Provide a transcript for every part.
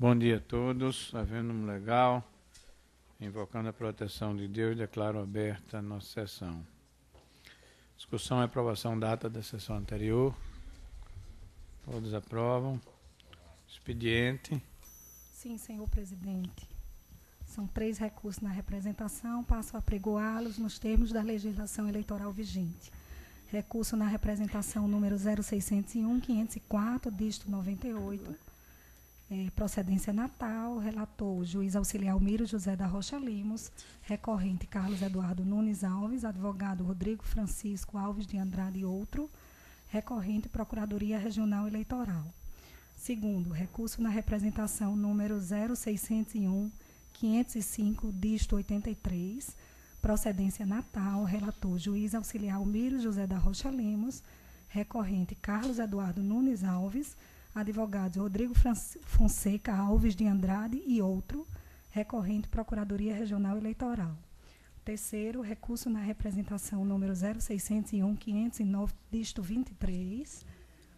Bom dia a todos. Havendo legal, invocando a proteção de Deus, declaro aberta a nossa sessão. Discussão e aprovação da ata da sessão anterior. Todos aprovam. Expediente. Sim, senhor presidente. São 3 recursos na representação. Passo a apregoá-los nos termos da legislação eleitoral vigente. Recurso na representação número 0601-504, dígito 98. Procedência Natal, relator o juiz auxiliar Almiro José da Rocha Lemos, recorrente Carlos Eduardo Nunes Alves, advogado Rodrigo Francisco Alves de Andrade e outro, recorrente Procuradoria Regional Eleitoral. Segundo, recurso na representação número 0601-505, dígito 83, procedência Natal, relator juiz auxiliar Almiro José da Rocha Lemos, recorrente Carlos Eduardo Nunes Alves, advogados Rodrigo Fonseca Alves de Andrade e outro, recorrente Procuradoria Regional Eleitoral. Terceiro, recurso na representação número 0601-509, dígito 23,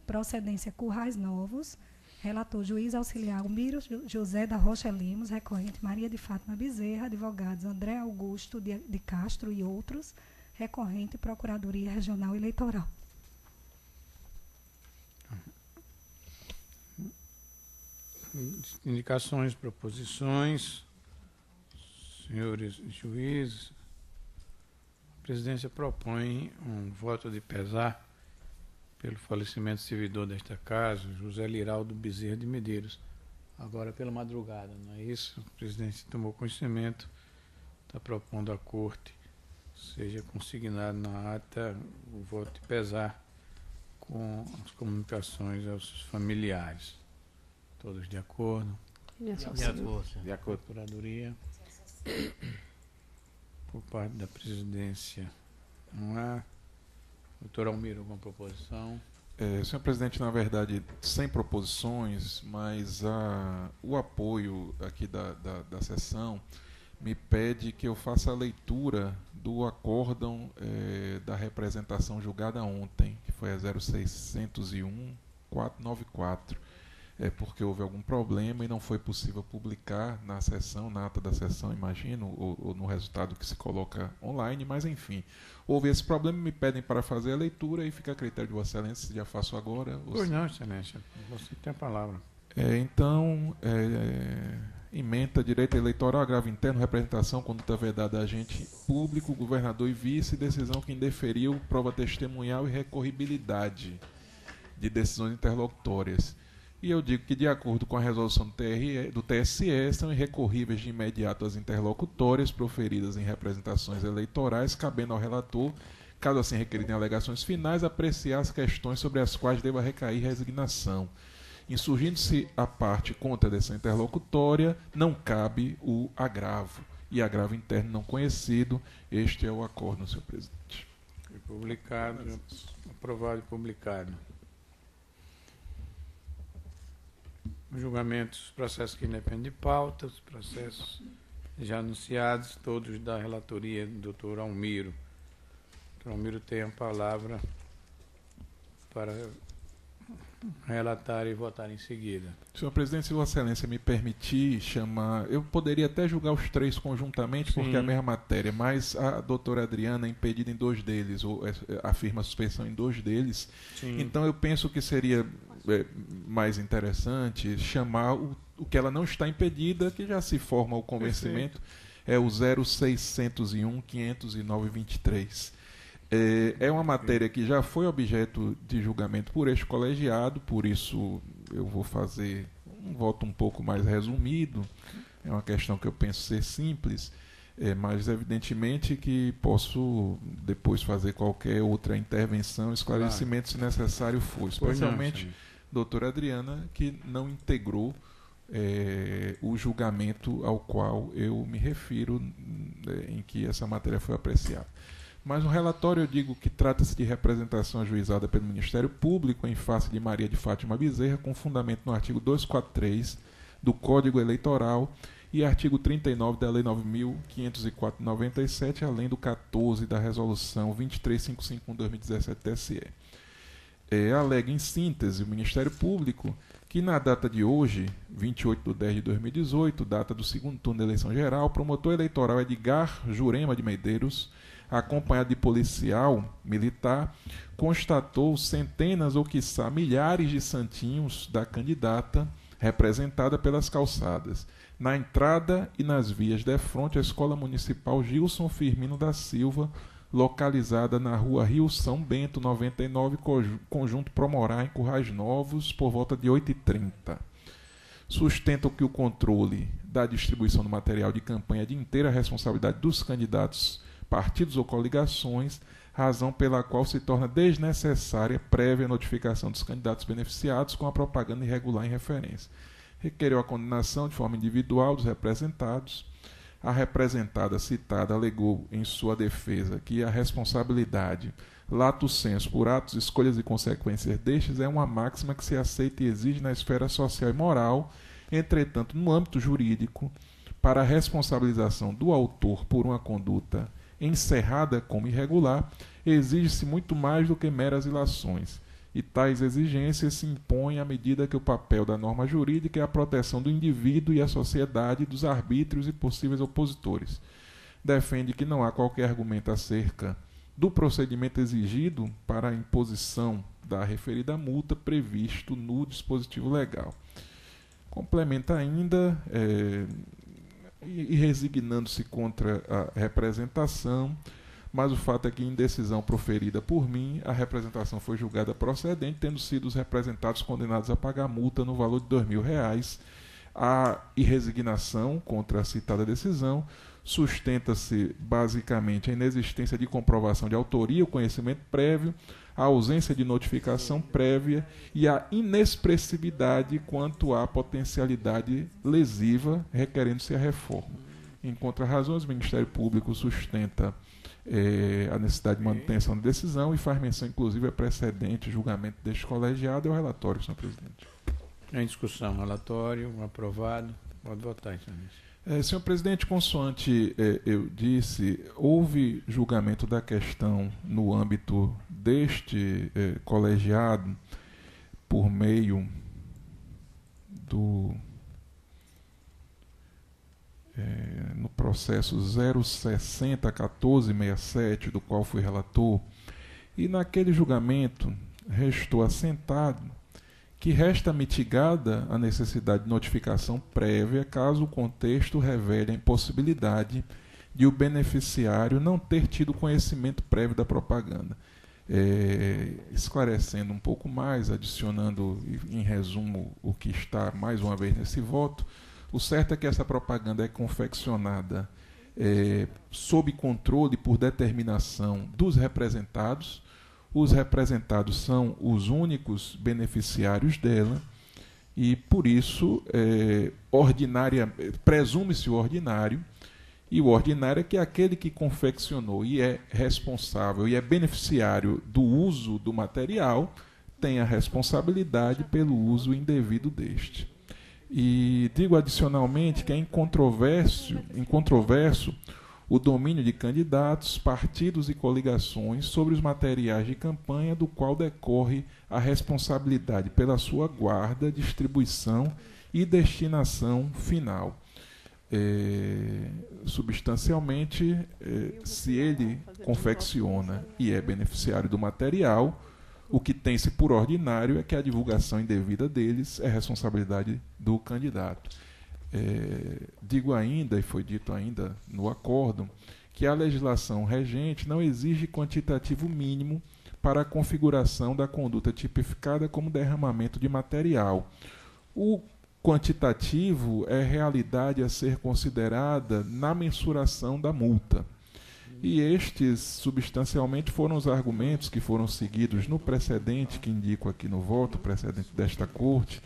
procedência Currais Novos, relator juiz auxiliar Almiro José da Rocha Lemos, recorrente Maria de Fátima Bezerra, advogados André Augusto de Castro e outros, recorrente Procuradoria Regional Eleitoral. Indicações, proposições. Senhores juízes, a presidência propõe um voto de pesar pelo falecimento do servidor desta casa, José Liraldo Bezerra de Medeiros, agora pela madrugada, não é isso? A presidência tomou conhecimento, está propondo à corte seja consignado na ata o voto de pesar com as comunicações aos familiares. Todos de acordo? De acordo. De acordo com a Procuradoria. Por parte da presidência, não há. Doutor Almiro, alguma proposição? Senhor presidente, na verdade, sem proposições, mas o apoio aqui da sessão me pede que eu faça a leitura do acórdão da representação julgada ontem, que foi a 0601-494. Porque houve algum problema e não foi possível publicar na sessão, na ata da sessão, imagino, ou no resultado que se coloca online, mas enfim, houve esse problema, me pedem para fazer a leitura e fica a critério de Vossa Excelência, se já faço agora. Pois não, Excelência, você tem a palavra. Ementa direito eleitoral, agravo interno, representação, conduta vedada a agente público, governador e vice, decisão que indeferiu, prova testemunhal e recorribilidade de decisões interlocutórias. E eu digo que, de acordo com a resolução do TSE, são irrecorríveis de imediato as interlocutórias proferidas em representações eleitorais, cabendo ao relator, caso assim requerido em alegações finais, apreciar as questões sobre as quais deva recair resignação. Insurgindo-se a parte contra dessa interlocutória, não cabe o agravo. E agravo interno não conhecido, este é o acordo, senhor presidente. Foi publicado, aprovado e publicado. Os julgamentos, os processos que independem de pauta, os processos já anunciados, todos da relatoria do doutor Almiro. O doutor Almiro tem a palavra para relatar e votar em seguida. Senhor presidente, se Vossa Excelência me permitir chamar, eu poderia até julgar os 3 conjuntamente, porque é a mesma matéria, mas a doutora Adriana é impedida em 2 deles, ou afirma suspensão em 2 deles. Sim. Então eu penso que seria mais interessante chamar o que ela não está impedida, que já se forma o convencimento. Perfeito. É o 0601-509-23. É uma matéria que já foi objeto de julgamento por este colegiado, por isso eu vou fazer um voto um pouco mais resumido. É uma questão que eu penso ser simples, mas evidentemente que posso depois fazer qualquer outra intervenção, esclarecimento, se necessário for. Especialmente doutora Adriana, que não integrou o julgamento ao qual eu me refiro, em que essa matéria foi apreciada. Mas no relatório eu digo que trata-se de representação ajuizada pelo Ministério Público em face de Maria de Fátima Bezerra, com fundamento no artigo 243 do Código Eleitoral e artigo 39 da Lei 9.504/97, além do 14 da Resolução 23.551/2017 TSE. Alega, em síntese, o Ministério Público que na data de hoje, 28/10/2018, data do segundo turno da eleição geral, o promotor eleitoral Edgar Jurema de Medeiros, acompanhado de policial militar, constatou centenas ou quiçá milhares de santinhos da candidata representada pelas calçadas, na entrada e nas vias defronte à Escola Municipal Gilson Firmino da Silva, localizada na rua Rio São Bento, 99, Conjunto Promorá, em Currais Novos, por volta de 8h30. Sustentam que o controle da distribuição do material de campanha é de inteira responsabilidade dos candidatos, partidos ou coligações, razão pela qual se torna desnecessária prévia notificação dos candidatos beneficiados com a propaganda irregular em referência. Requereu a condenação de forma individual dos representados. A representada citada alegou em sua defesa que a responsabilidade, lato sensu, por atos, escolhas e consequências destes é uma máxima que se aceita e exige na esfera social e moral. Entretanto, no âmbito jurídico, para a responsabilização do autor por uma conduta encerrada como irregular, exige-se muito mais do que meras ilações, e tais exigências se impõem à medida que o papel da norma jurídica é a proteção do indivíduo e a sociedade dos arbítrios e possíveis opositores. Defende que não há qualquer argumento acerca do procedimento exigido para a imposição da referida multa previsto no dispositivo legal. Complementa ainda, e resignando-se contra a representação, mas o fato é que, em decisão proferida por mim, a representação foi julgada procedente, tendo sido os representados condenados a pagar multa no valor de R$2.000. A irresignação contra a citada decisão sustenta-se basicamente a inexistência de comprovação de autoria ou conhecimento prévio, a ausência de notificação prévia e a inexpressibilidade quanto à potencialidade lesiva, requerendo-se a reforma. Em contrarrazões, o Ministério Público sustenta a necessidade de manutenção da decisão e faz menção, inclusive, a precedente julgamento deste colegiado e ao relatório, senhor presidente. Em discussão, relatório, aprovado. Pode votar, senhor. Senhor presidente, consoante eu disse, houve julgamento da questão no âmbito deste colegiado por meio do no processo 060-1467, do qual fui relator, e naquele julgamento restou assentado que resta mitigada a necessidade de notificação prévia caso o contexto revele a impossibilidade de o beneficiário não ter tido conhecimento prévio da propaganda. Esclarecendo um pouco mais, adicionando em resumo o que está mais uma vez nesse voto, o certo é que essa propaganda é confeccionada sob controle por determinação dos representados. Os representados são os únicos beneficiários dela e, por isso, presume-se o ordinário, e o ordinário é que aquele que confeccionou e é responsável e é beneficiário do uso do material tem a responsabilidade pelo uso indevido deste. E digo adicionalmente que é incontroverso o domínio de candidatos, partidos e coligações sobre os materiais de campanha, do qual decorre a responsabilidade pela sua guarda, distribuição e destinação final. Substancialmente, se ele confecciona e é beneficiário do material, o que tem-se por ordinário é que a divulgação indevida deles é responsabilidade do candidato. Digo ainda, e foi dito ainda no acórdão, que a legislação regente não exige quantitativo mínimo para a configuração da conduta tipificada como derramamento de material. O quantitativo é realidade a ser considerada na mensuração da multa. E estes, substancialmente, foram os argumentos que foram seguidos no precedente, que indico aqui no voto, precedente desta Corte,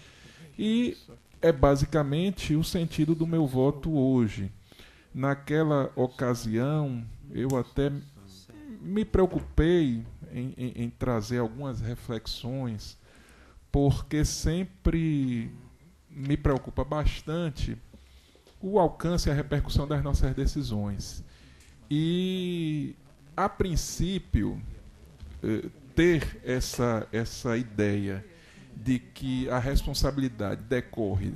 e é basicamente o sentido do meu voto hoje. Naquela ocasião, eu até me preocupei em trazer algumas reflexões, porque sempre me preocupa bastante o alcance e a repercussão das nossas decisões. E, a princípio, ter essa ideia de que a responsabilidade decorre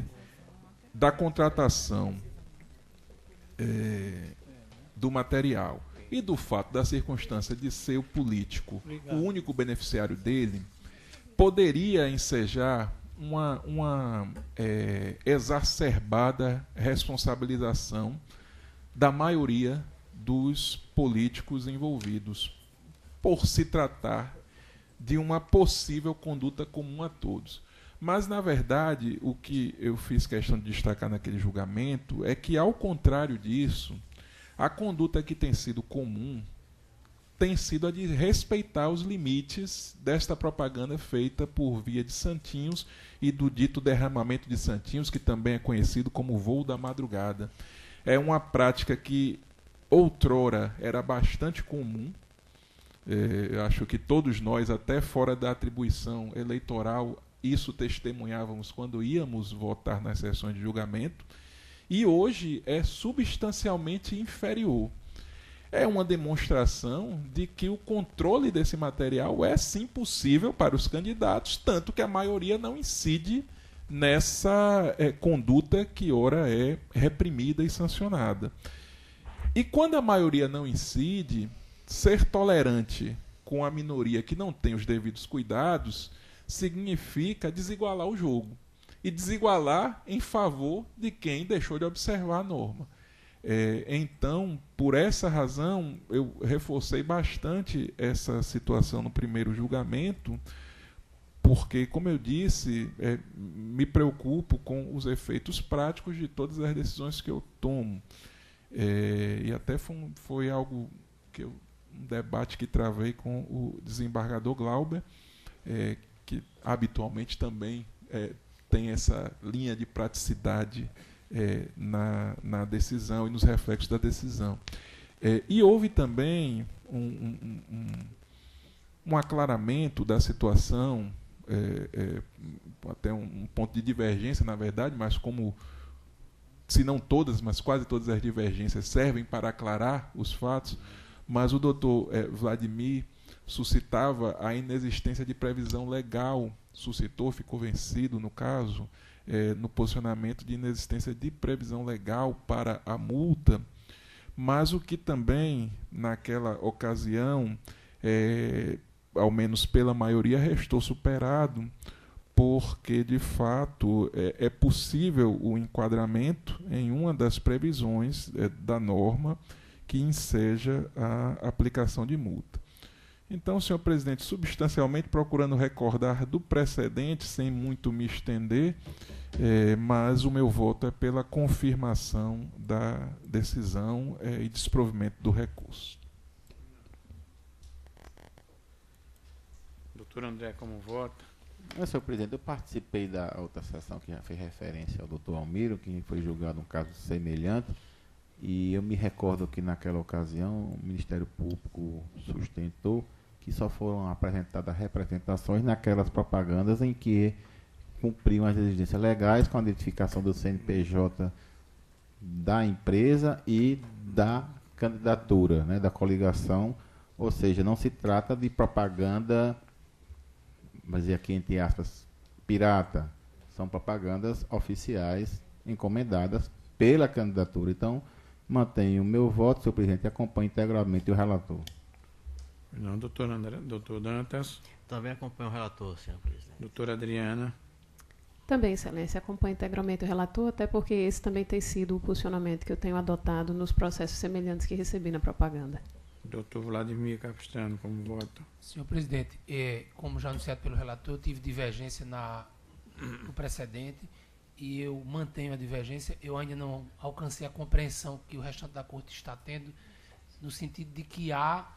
da contratação do material e do fato da circunstância de ser o político o único beneficiário dele, poderia ensejar uma exacerbada responsabilização da maioria dos políticos envolvidos, por se tratar de uma possível conduta comum a todos. Mas, na verdade, o que eu fiz questão de destacar naquele julgamento é que, ao contrário disso, a conduta que tem sido comum tem sido a de respeitar os limites desta propaganda feita por via de santinhos e do dito derramamento de santinhos, que também é conhecido como voo da madrugada. É uma prática que outrora era bastante comum. Acho que todos nós, até fora da atribuição eleitoral, isso testemunhávamos quando íamos votar nas sessões de julgamento, e hoje é substancialmente inferior. É uma demonstração de que o controle desse material é sim possível para os candidatos, tanto que a maioria não incide nessa conduta que ora é reprimida e sancionada. E quando a maioria não incide, ser tolerante com a minoria que não tem os devidos cuidados significa desigualar o jogo. E desigualar em favor de quem deixou de observar a norma. Então, por essa razão, eu reforcei bastante essa situação no primeiro julgamento, porque, como eu disse, me preocupo com os efeitos práticos de todas as decisões que eu tomo. E até foi algo que um debate que travei com o desembargador Glauber, que habitualmente também tem essa linha de praticidade na decisão e nos reflexos da decisão. E houve também um aclaramento da situação, até um ponto de divergência, na verdade, mas como, se não todas, mas quase todas as divergências servem para aclarar os fatos, mas o doutor Vladimir suscitava a inexistência de previsão legal, ficou vencido, no caso, no posicionamento de inexistência de previsão legal para a multa, mas o que também, naquela ocasião, ao menos pela maioria, restou superado, porque, de fato, é possível o enquadramento em uma das previsões da norma que enseja a aplicação de multa. Então, senhor presidente, substancialmente procurando recordar do precedente, sem muito me estender, mas o meu voto é pela confirmação da decisão e desprovimento do recurso. Doutor André, como vota? Senhor presidente, eu participei da outra sessão que já fez referência ao doutor Almiro, que foi julgado um caso semelhante, e eu me recordo que naquela ocasião o Ministério Público sustentou que só foram apresentadas representações naquelas propagandas em que cumpriam as exigências legais com a identificação do CNPJ da empresa e da candidatura, né, da coligação, ou seja, não se trata de propaganda, mas aqui entre aspas, pirata, são propagandas oficiais encomendadas pela candidatura. Então, mantenho o meu voto, senhor presidente, e acompanho integralmente o relator. Não, doutor André, doutor Dantas. Também acompanho o relator, senhor presidente. Doutora Adriana. Também, excelência, acompanho integralmente o relator, até porque esse também tem sido o posicionamento que eu tenho adotado nos processos semelhantes que recebi na propaganda. Doutor Vladimir Capistrano, como voto? Senhor presidente, como já anunciado pelo relator, eu tive divergência no precedente e eu mantenho a divergência. Eu ainda não alcancei a compreensão que o restante da Corte está tendo, no sentido de que há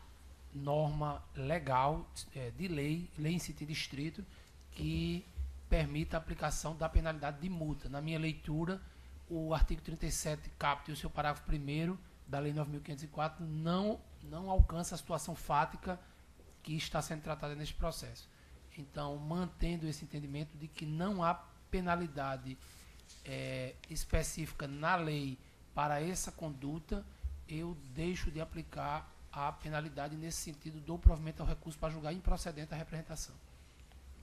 norma legal, de lei em sentido estrito, que permita a aplicação da penalidade de multa. Na minha leitura, o artigo 37, caput, e o seu parágrafo 1º da Lei 9.504 não alcança a situação fática que está sendo tratada neste processo. Então, mantendo esse entendimento de que não há penalidade específica na lei para essa conduta, eu deixo de aplicar a penalidade nesse sentido, dou provimento ao recurso para julgar improcedente a representação.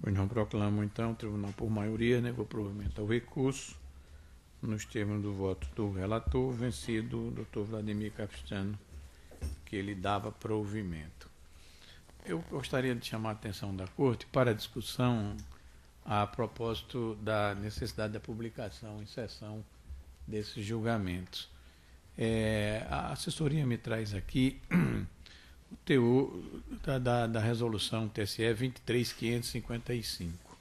Pois não, proclamo então o tribunal por maioria negou provimento ao recurso, nos termos do voto do relator, vencido o Dr. Vladimir Capistrano, que ele dava provimento. Eu gostaria de chamar a atenção da Corte para a discussão a propósito da necessidade da publicação em sessão desses julgamentos. A assessoria me traz aqui o teor da resolução TSE 23555.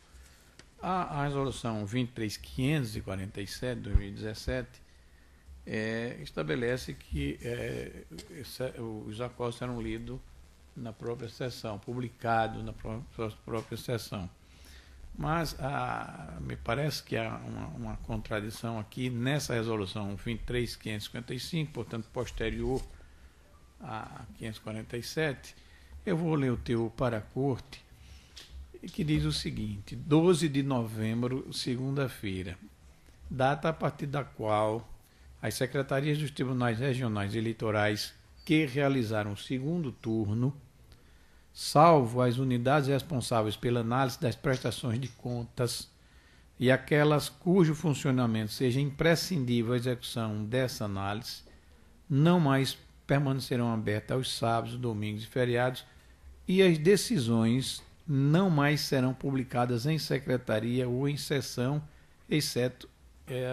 A resolução 23547 de 2017 estabelece que os acordos serão lidos na própria sessão, publicados na própria sessão. Mas me parece que há uma contradição aqui nessa resolução 23555, portanto, posterior a 547. Eu vou ler o teor para a Corte, que diz o seguinte: 12 de novembro, segunda-feira, data a partir da qual as secretarias dos tribunais regionais eleitorais que realizaram o segundo turno, salvo as unidades responsáveis pela análise das prestações de contas e aquelas cujo funcionamento seja imprescindível à execução dessa análise, não mais permanecerão abertas aos sábados, domingos e feriados, e as decisões não mais serão publicadas em secretaria ou em sessão, exceto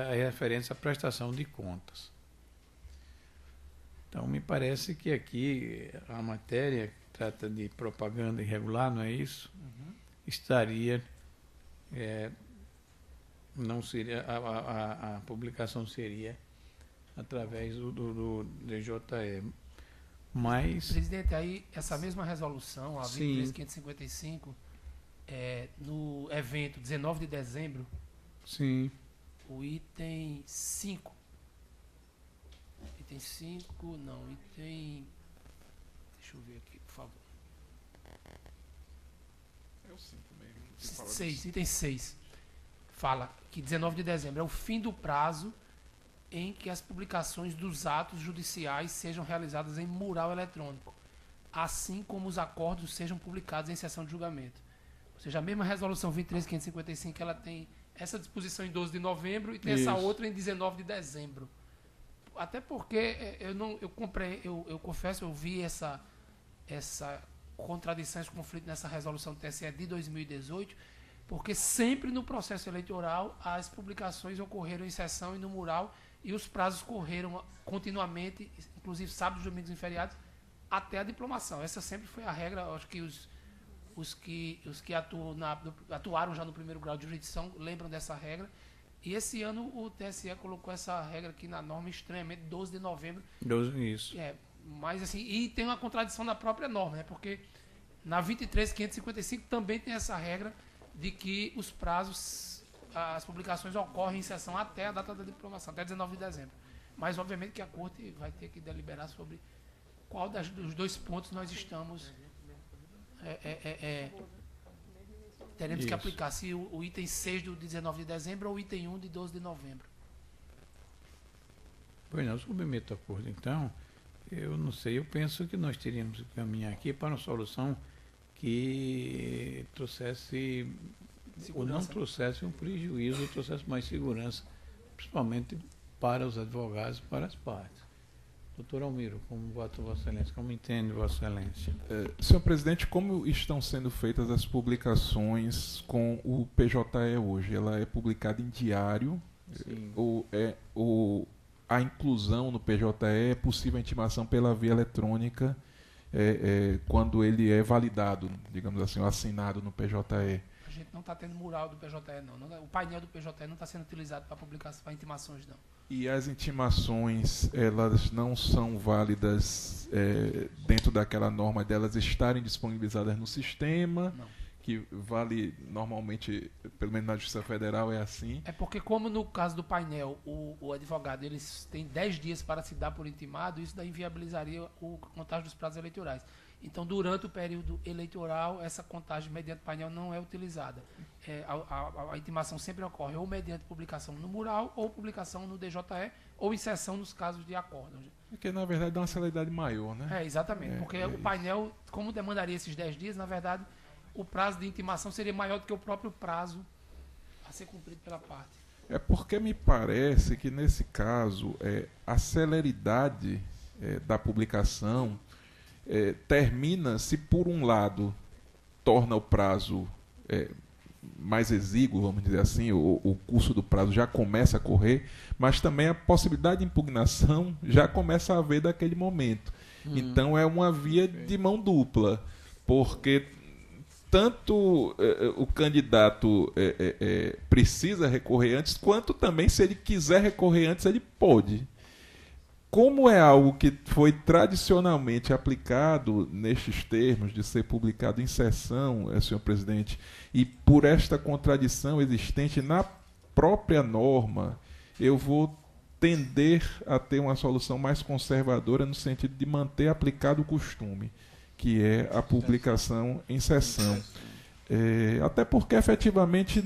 a referência à prestação de contas. Então, me parece que aqui a matéria que trata de propaganda irregular, não é isso? Estaria, não seria, a publicação seria através do DJE. Mas, presidente, aí essa mesma resolução, a 23555, no evento 19 de dezembro, sim, o item 5. Item 5, não, item... Deixa eu ver aqui, por favor. É o 5 mesmo. 6, item 6. Fala que 19 de dezembro é o fim do prazo em que as publicações dos atos judiciais sejam realizadas em mural eletrônico, assim como os acordos sejam publicados em sessão de julgamento. Ou seja, a mesma resolução 23555, ela tem essa disposição em 12 de novembro e tem essa outra em 19 de dezembro. Até porque eu confesso, eu vi essa contradição, esse conflito nessa resolução do TSE de 2018, porque sempre no processo eleitoral as publicações ocorreram em sessão e no mural, e os prazos correram continuamente, inclusive sábados, domingos e feriados, até a diplomação. Essa sempre foi a regra. Acho que os que atuaram já no primeiro grau de jurisdição lembram dessa regra. E esse ano o TSE colocou essa regra aqui na norma estranhamente, 12 de novembro. 12, isso. Mas assim, e tem uma contradição na própria norma, né? Porque na 23555 também tem essa regra de que os prazos, as publicações ocorrem em sessão até a data da diplomação, até 19 de dezembro. Mas, obviamente, que a Corte vai ter que deliberar sobre qual dos dois pontos nós estamos... teremos que aplicar, se o item 6 do 19 de dezembro ou o item 1 de 12 de novembro. Pois não, submeto a Corte. Então, eu não sei, eu penso que nós teríamos que caminhar aqui para uma solução que trouxesse, ou não trouxesse um prejuízo, ou trouxesse mais segurança, principalmente para os advogados e para as partes. Doutor Almiro, como vota Vossa Excelência? Como entende Vossa Excelência? Senhor presidente, como estão sendo feitas as publicações com o PJE hoje? Ela é publicada em diário? Sim. Ou a inclusão no PJE é possível a intimação pela via eletrônica quando ele é validado, digamos assim, assinado no PJE? A gente não está tendo mural do PJE, não. O painel do PJE não está sendo utilizado para publicação, para intimações, não. E as intimações, elas não são válidas dentro daquela norma delas estarem disponibilizadas no sistema? Não. Que vale normalmente, pelo menos na Justiça Federal é assim? É porque, como no caso do painel, o advogado eles têm 10 dias para se dar por intimado, isso daí inviabilizaria a contagem dos prazos eleitorais. Então, durante o período eleitoral, essa contagem mediante painel não é utilizada. A intimação sempre ocorre ou mediante publicação no mural, ou publicação no DJE, ou em sessão nos casos de acórdão. Porque, na verdade, dá uma celeridade maior, né? Exatamente. Porque o painel, como demandaria esses 10 dias, na verdade, o prazo de intimação seria maior do que o próprio prazo a ser cumprido pela parte. É porque me parece que, nesse caso, a celeridade da publicação termina se, por um lado, torna o prazo mais exíguo, vamos dizer assim, o curso do prazo já começa a correr, mas também a possibilidade de impugnação já começa a haver daquele momento. Então é uma via de mão dupla, porque tanto o candidato precisa recorrer antes, quanto também, se ele quiser recorrer antes, ele pode. Como é algo que foi tradicionalmente aplicado nestes termos, de ser publicado em sessão, senhor presidente, e por esta contradição existente na própria norma, eu vou tender a ter uma solução mais conservadora, no sentido de manter aplicado o costume, que é a publicação em sessão. Até porque, efetivamente,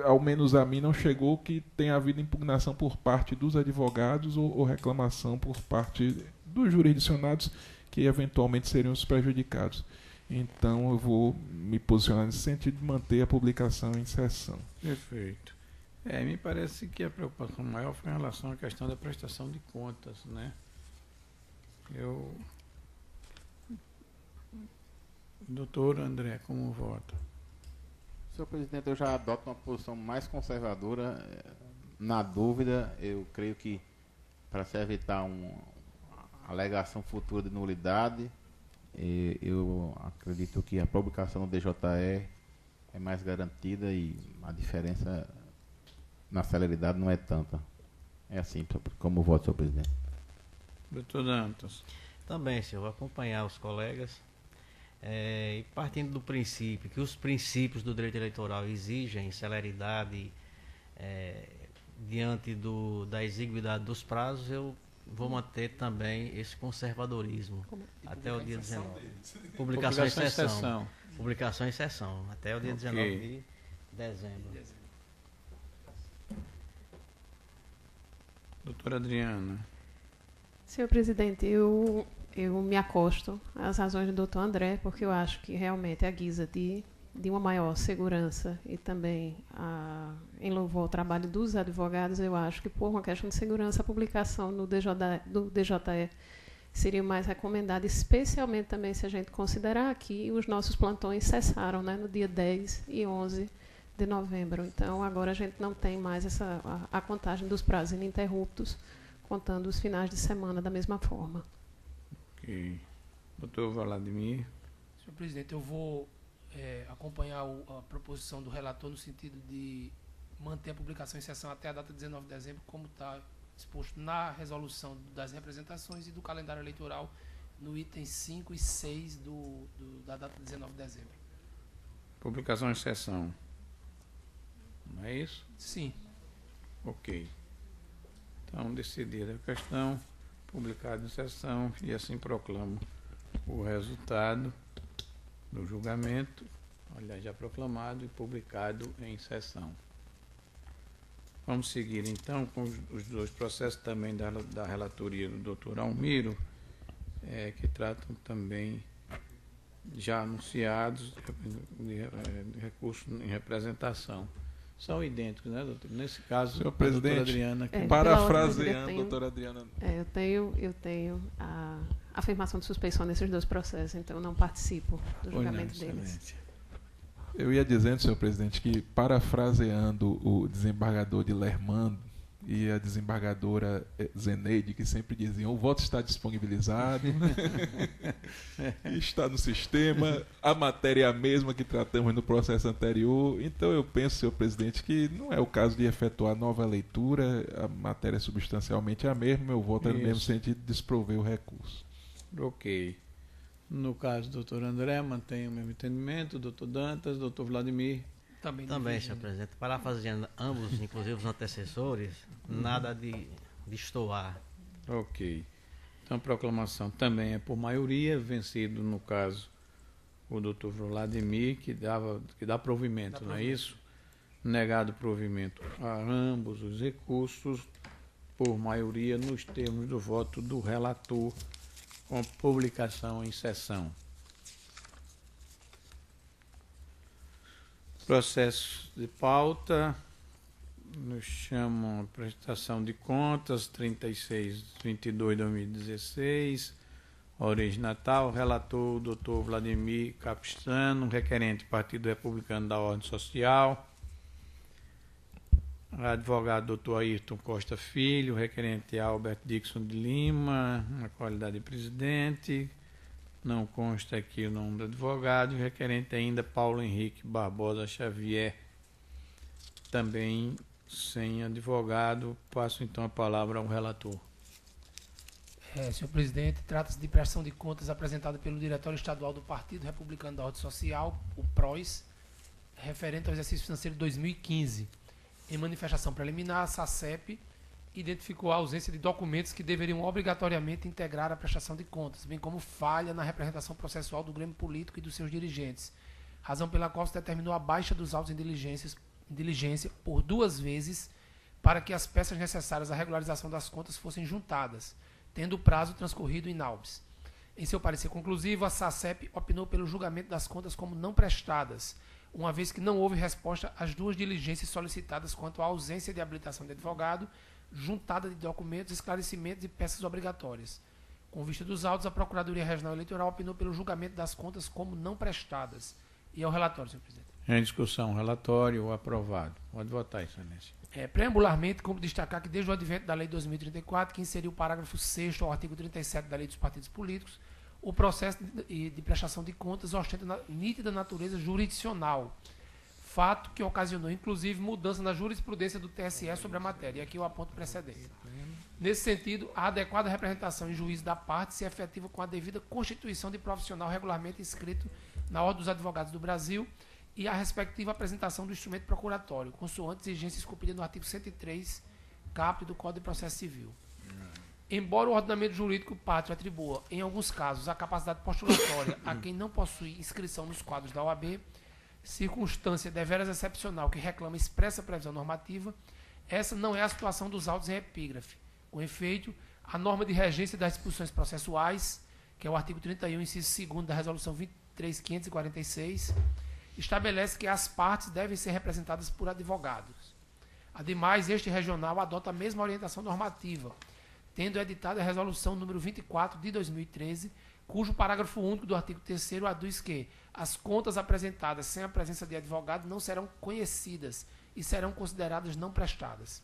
ao menos a mim, não chegou que tenha havido impugnação por parte dos advogados ou reclamação por parte dos jurisdicionados, que eventualmente seriam os prejudicados. Então, eu vou me posicionar nesse sentido de manter a publicação em sessão. Perfeito. Me parece que a preocupação maior foi em relação à questão da prestação de contas, né? Doutor André, como vota? Senhor presidente, eu já adoto uma posição mais conservadora. Na dúvida, eu creio que, para se evitar uma alegação futura de nulidade, eu acredito que a publicação do DJE é mais garantida e a diferença na celeridade não é tanta. É assim, como voto, senhor presidente. Doutor Dantas. Também, senhor, vou acompanhar os colegas. E partindo do princípio que os princípios do direito eleitoral exigem celeridade diante da exiguidade dos prazos, eu vou manter também esse conservadorismo até o dia 19. Publicação em sessão. Publicação em sessão, até o dia 19 de dezembro. Doutora Adriana. Senhor presidente, eu me acosto às razões do doutor André, porque eu acho que realmente a guisa de uma maior segurança e também em louvor ao trabalho dos advogados, eu acho que, por uma questão de segurança, a publicação do DJE seria mais recomendada, especialmente também se a gente considerar que os nossos plantões cessaram, né, no dia 10 e 11 de novembro. Então, agora a gente não tem mais a contagem dos prazos ininterruptos, contando os finais de semana da mesma forma. Ok. Doutor Vladimir. Senhor presidente, eu vou acompanhar a proposição do relator no sentido de manter a publicação em sessão até a data de 19 de dezembro, como está exposto na resolução das representações e do calendário eleitoral no item 5 e 6 da data de 19 de dezembro. Publicação em sessão. Não é isso? Sim. Ok. Então, decidida a questão, publicado em sessão, e assim proclamo o resultado do julgamento, aliás, já proclamado e publicado em sessão. Vamos seguir, então, com os dois processos também da relatoria do doutor Almiro, que tratam também, já anunciados, de recurso em representação. São idênticos, né, doutor? Nesse caso, senhor a presidente, doutora Adriana... parafraseando, doutora Adriana... Eu tenho a afirmação de suspeição nesses dois processos, então eu não participo do julgamento deles. Eu ia dizendo, senhor presidente, que, parafraseando o desembargador de Lermando e a desembargadora Zeneide, que sempre diziam: o voto está disponibilizado, está no sistema, a matéria é a mesma que tratamos no processo anterior. Então eu penso, senhor presidente, que não é o caso de efetuar nova leitura, a matéria é substancialmente a mesma, meu voto é no mesmo sentido de desprover o recurso. Ok. No caso do doutor André, mantém o mesmo entendimento, doutor Dantas, doutor Vladimir. Também, senhor presidente. Parafraseando ambos, inclusive os antecessores, nada de destoar. Ok. Então a proclamação também é por maioria, vencido no caso o doutor Vladimir, que dá provimento, não é isso? Negado provimento a ambos os recursos, por maioria, nos termos do voto do relator, com publicação em sessão. Processo de pauta, nos chamam a prestação de contas, 36/22/2016, origem Natal, relator o Dr. Vladimir Capistrano, requerente Partido Republicano da Ordem Social, advogado Dr. Ayrton Costa Filho, requerente Albert Dixon de Lima, na qualidade de presidente, não consta aqui o nome do advogado, requerente ainda Paulo Henrique Barbosa Xavier, também sem advogado. Passo então a palavra ao relator. Senhor presidente, trata-se de prestação de contas apresentada pelo Diretório Estadual do Partido Republicano da Ordem Social, o PROS, referente ao exercício financeiro de 2015. Em manifestação preliminar, a SACEP identificou a ausência de documentos que deveriam obrigatoriamente integrar a prestação de contas, bem como falha na representação processual do Grêmio Político e dos seus dirigentes, razão pela qual se determinou a baixa dos autos em diligência por 2 vezes para que as peças necessárias à regularização das contas fossem juntadas, tendo o prazo transcorrido in naubis. Em seu parecer conclusivo, a SACEP opinou pelo julgamento das contas como não prestadas, uma vez que não houve resposta às 2 diligências solicitadas quanto à ausência de habilitação de advogado, juntada de documentos, esclarecimentos e peças obrigatórias. Com vista dos autos, a Procuradoria Regional Eleitoral opinou pelo julgamento das contas como não prestadas. E ao relatório, senhor presidente. Em discussão, relatório aprovado. Pode votar, excelência. Preambularmente, como destacar que desde o advento da Lei 2034, que inseriu o parágrafo 6º ao artigo 37 da Lei dos Partidos Políticos, o processo de prestação de contas ostenta nítida natureza jurisdicional, fato que ocasionou, inclusive, mudança na jurisprudência do TSE sobre a matéria. E aqui eu aponto precedente. Nesse sentido, a adequada representação em juízo da parte se efetiva com a devida constituição de profissional regularmente inscrito na Ordem dos Advogados do Brasil e a respectiva apresentação do instrumento procuratório, consoante exigência esculpida no artigo 103, caput do Código de Processo Civil. Embora o ordenamento jurídico pátrio atribua, em alguns casos, a capacidade postulatória a quem não possui inscrição nos quadros da OAB, circunstância deveras excepcional que reclama expressa previsão normativa, essa não é a situação dos autos em epígrafe. Com efeito, a norma de regência das disposições processuais, que é o artigo 31, inciso 2º da Resolução 23.546, estabelece que as partes devem ser representadas por advogados. Ademais, este regional adota a mesma orientação normativa, tendo editado a Resolução número 24 de 2013, cujo parágrafo único do artigo 3º aduz que as contas apresentadas sem a presença de advogado não serão conhecidas e serão consideradas não prestadas.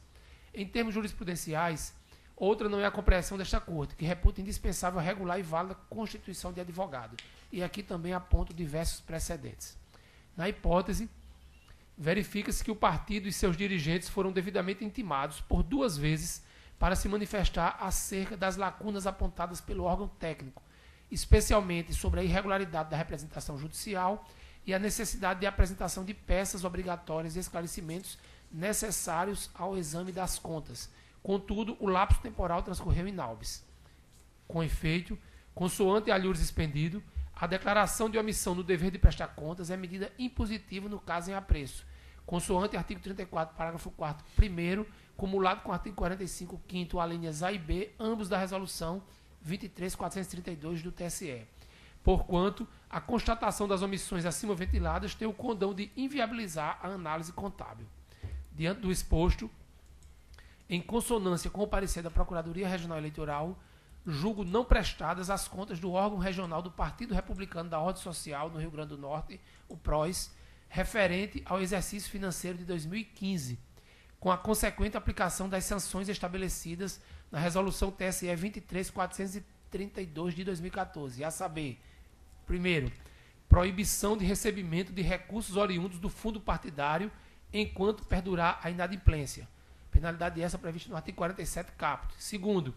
Em termos jurisprudenciais, outra não é a compreensão desta Corte, que reputa indispensável regular e válida a constituição de advogado. E aqui também aponto diversos precedentes. Na hipótese, verifica-se que o partido e seus dirigentes foram devidamente intimados por 2 vezes para se manifestar acerca das lacunas apontadas pelo órgão técnico, especialmente sobre a irregularidade da representação judicial e a necessidade de apresentação de peças obrigatórias e esclarecimentos necessários ao exame das contas. Contudo, o lapso temporal transcorreu in naubis. Com efeito, consoante a lures expendido, a declaração de omissão no dever de prestar contas é medida impositiva no caso em apreço, consoante artigo 34, parágrafo 4º, primeiro, cumulado com o artigo 45, 5º, alíneas A e B, ambos da Resolução 23.432 do TSE. Porquanto, a constatação das omissões acima ventiladas tem o condão de inviabilizar a análise contábil. Diante do exposto, em consonância com o parecer da Procuradoria Regional Eleitoral, julgo não prestadas as contas do órgão regional do Partido Republicano da Ordem Social no Rio Grande do Norte, o PROS, referente ao exercício financeiro de 2015, com a consequente aplicação das sanções estabelecidas na Resolução TSE 23.432 de 2014, a saber, primeiro, proibição de recebimento de recursos oriundos do fundo partidário enquanto perdurar a inadimplência. Penalidade essa prevista no artigo 47 caput. Segundo,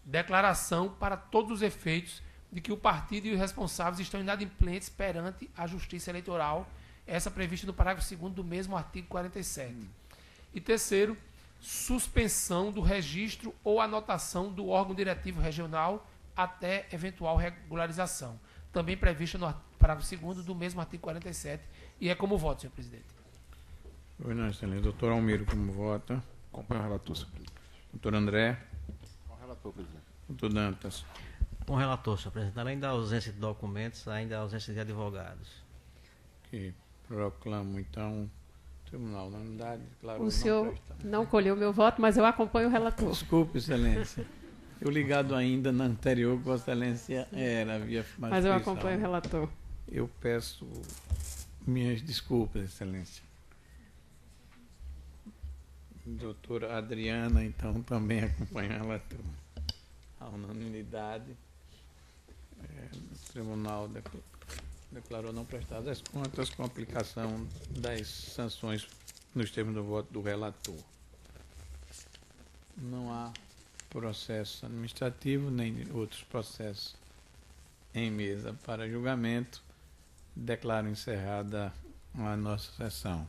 declaração para todos os efeitos de que o partido e os responsáveis estão inadimplentes perante a Justiça Eleitoral, essa prevista no parágrafo 2º do mesmo artigo 47. E terceiro, suspensão do registro ou anotação do órgão diretivo regional até eventual regularização, também prevista no parágrafo 2º do mesmo artigo 47, e é como voto, senhor presidente. Pois não, excelente. Doutor Almiro, como vota? Acompanho o relator, senhor presidente. Doutor André? Com o relator, presidente. Doutor Dantas? Com o relator, senhor presidente. Além da ausência de documentos, ainda a ausência de advogados. Ok. Proclamo, então, o Tribunal da Unidade declarou O senhor não prestar. não colheu meu voto, mas eu acompanho o relator. Desculpe, Excelência. Eu ligado ainda na anterior, que Vossa Excelência havia mais Mas eu frição. acompanho o relator. Eu peço minhas desculpas, Excelência. Doutora Adriana, então, também acompanha o relator. A unanimidade, o Tribunal declarou não prestar as contas com aplicação das sanções nos termos do voto do relator. Não há processo administrativo nem outros processos em mesa para julgamento. Declaro encerrada a nossa sessão.